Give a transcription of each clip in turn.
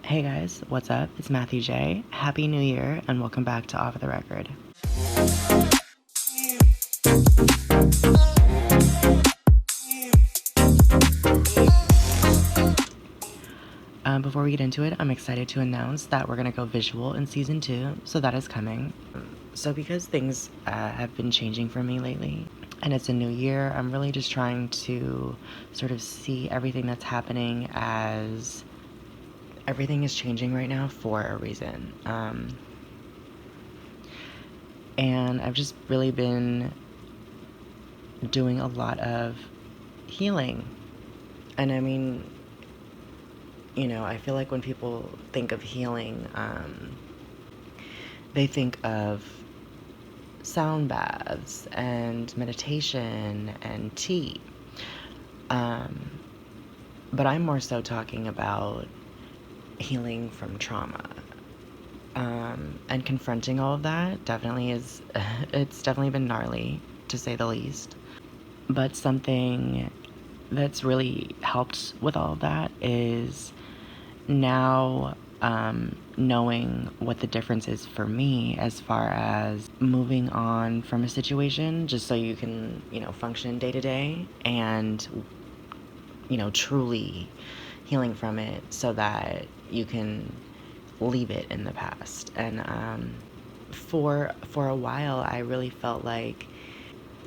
Hey guys, what's up? It's Matthew J. Happy New Year and welcome back to Off the Record. Before we get into it, I'm excited to announce that we're going to go visual in season 2, so that is coming. So because things have been changing for me lately, and it's a new year, I'm really just trying to sort of see everything that's happening as everything is changing right now for a reason. And I've just really been doing a lot of healing. And I mean, I feel like when people think of healing, they think of sound baths and meditation and tea. But I'm more so talking about healing from trauma. And confronting all of that definitely is, it's definitely been gnarly, to say the least. But something that's really helped with all of that is now knowing what the difference is for me as far as moving on from a situation just so you can, function day to day and, truly healing from it so that you can leave it in the past. And for a while, I really felt like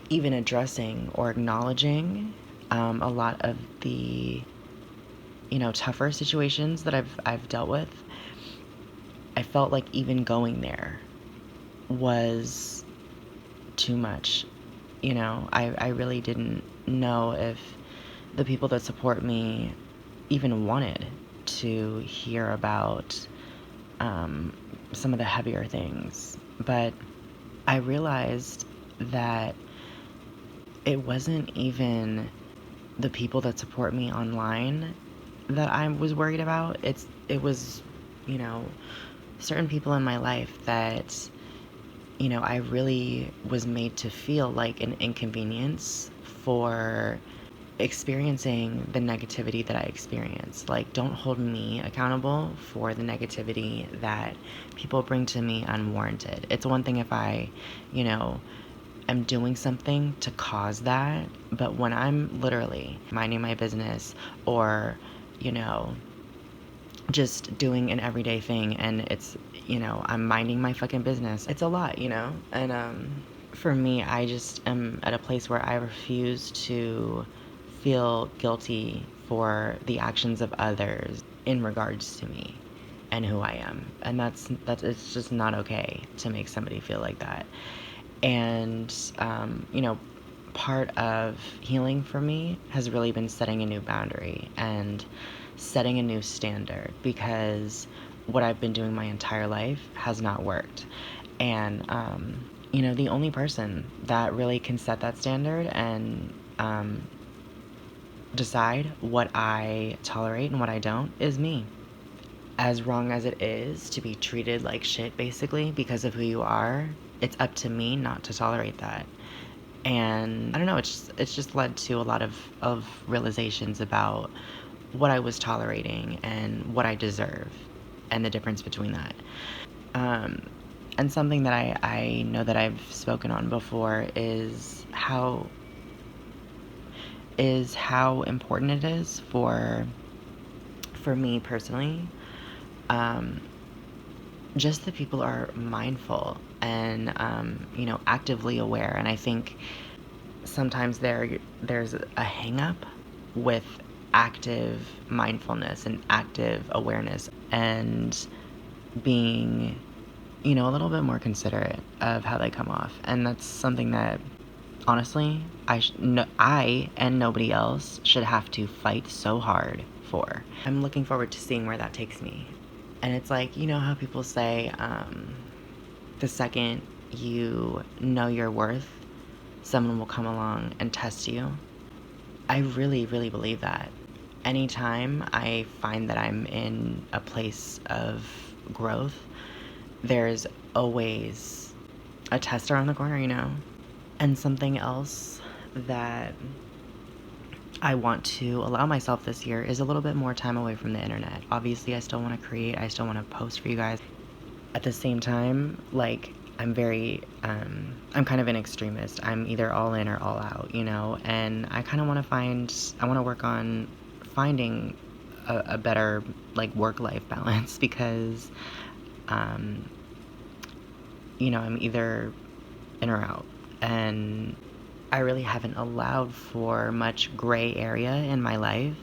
even addressing or acknowledging a lot of the tougher situations that I've dealt with, I felt like even going there was too much. I really didn't know if the people that support me even wanted to hear about some of the heavier things. But I realized that it wasn't even the people that support me online that I was worried about. It was, certain people in my life that, I really was made to feel like an inconvenience for experiencing the negativity that I experienced. Like, don't hold me accountable for the negativity that people bring to me unwarranted. It's one thing if I, am doing something to cause that, but when I'm literally minding my business or, just doing an everyday thing and it's, I'm minding my fucking business, it's a lot, and for me, I just am at a place where I refuse to feel guilty for the actions of others in regards to me and who I am. And that's it's just not okay to make somebody feel like that. And part of healing for me has really been setting a new boundary and setting a new standard, because what I've been doing my entire life has not worked. And the only person that really can set that standard and decide what I tolerate and what I don't is me. As wrong as it is to be treated like shit basically because of who you are, it's up to me not to tolerate that. And I don't know, it's just led to a lot of realizations about what I was tolerating and what I deserve and the difference between that. And something that I know that I've spoken on before is how important it is for me personally, just that people are mindful and actively aware. And I think sometimes there's a hang up with active mindfulness and active awareness and being a little bit more considerate of how they come off. And that's something that honestly I and nobody else should have to fight so hard for. I'm looking forward to seeing where that takes me. And it's like, how people say, the second you know your worth, someone will come along and test you. I really, really believe that. Anytime I find that I'm in a place of growth, there's always a test around the corner, And something else that I want to allow myself this year is a little bit more time away from the internet. Obviously, I still want to create, I still want to post for you guys. At the same time, like, I'm I'm kind of an extremist. I'm either all in or all out, you know? And I kind of want to work on finding a better, like, work-life balance because, um, I'm either in or out. And I really haven't allowed for much gray area in my life.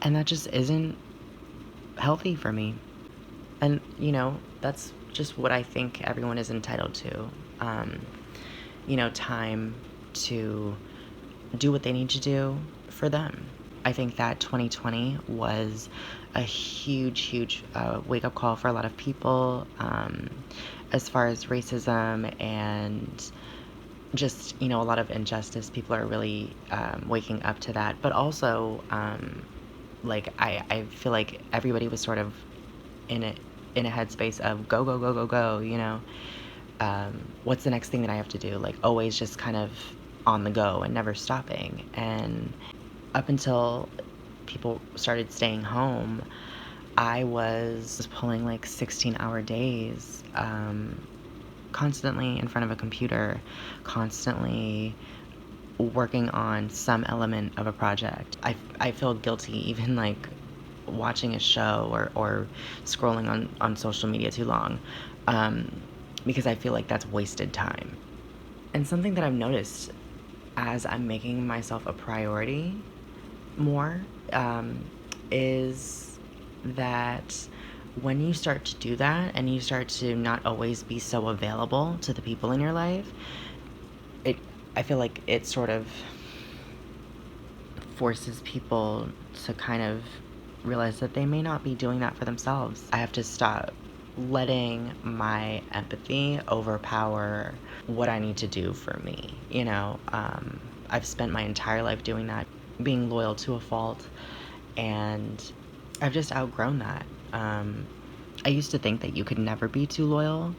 And that just isn't healthy for me. And, that's just what I think everyone is entitled to. Time to do what they need to do for them. I think that 2020 was a huge wake-up call for a lot of people, as far as racism and just, a lot of injustice. People are really waking up to that. But also, I feel like everybody was sort of in a headspace of go, go, go, go, go, what's the next thing that I have to do? Like, always just kind of on the go and never stopping. And up until people started staying home, I was pulling like 16-hour days, constantly in front of a computer, constantly working on some element of a project. I feel guilty even like watching a show or scrolling on social media too long, because I feel like that's wasted time. And something that I've noticed as I'm making myself a priority more, is that when you start to do that and you start to not always be so available to the people in your life, I feel like it sort of forces people to kind of realize that they may not be doing that for themselves. I have to stop letting my empathy overpower what I need to do for me. I've spent my entire life doing that, being loyal to a fault, and I've just outgrown that. I used to think that you could never be too loyal,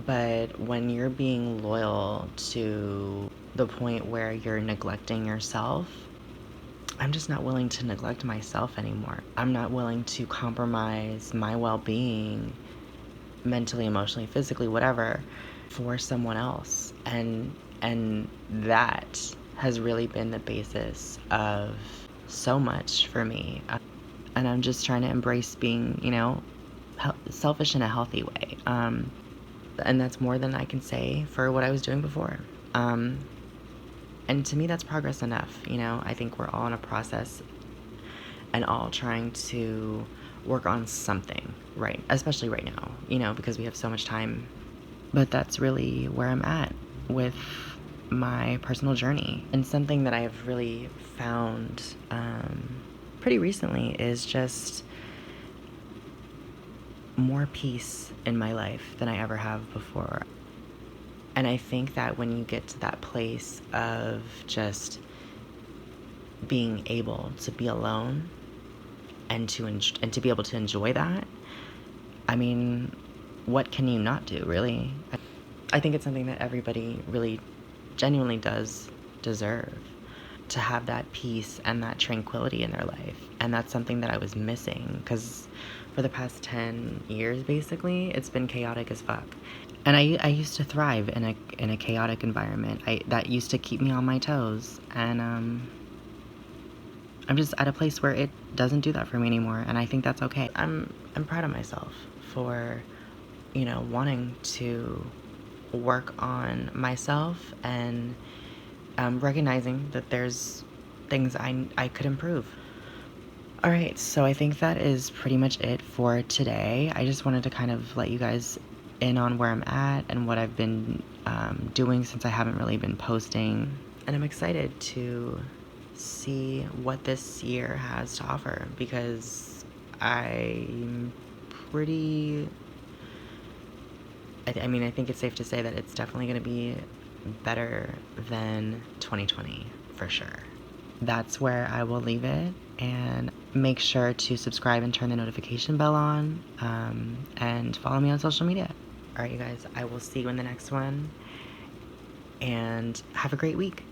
but when you're being loyal to the point where you're neglecting yourself, I'm just not willing to neglect myself anymore. I'm not willing to compromise my well-being, mentally, emotionally, physically, whatever, for someone else. And that has really been the basis of so much for me. And I'm just trying to embrace being, selfish in a healthy way. And that's more than I can say for what I was doing before. And to me, that's progress enough. I think we're all in a process and all trying to work on something, right? Especially right now, because we have so much time. But that's really where I'm at with my personal journey. And something that I have really found pretty recently is just more peace in my life than I ever have before. And I think that when you get to that place of just being able to be alone and to be able to enjoy that, I mean, what can you not do, really? I think it's something that everybody really genuinely does deserve, to have that peace and that tranquility in their life. And that's something that I was missing, because for the past 10 years, basically, it's been chaotic as fuck. And I used to thrive in a chaotic environment. That used to keep me on my toes. And I'm just at a place where it doesn't do that for me anymore, and I think that's okay. I'm proud of myself for, wanting to work on myself and recognizing that there's things I could improve. All right, so I think that is pretty much it for today. I just wanted to kind of let you guys in on where I'm at and what I've been doing since I haven't really been posting. And I'm excited to see what this year has to offer, because I'm pretty... I think it's safe to say that it's definitely going to be better than 2020, for sure. That's where I will leave it, and make sure to subscribe and turn the notification bell on, and follow me on social media. All right, you guys, I will see you in the next one, and have a great week.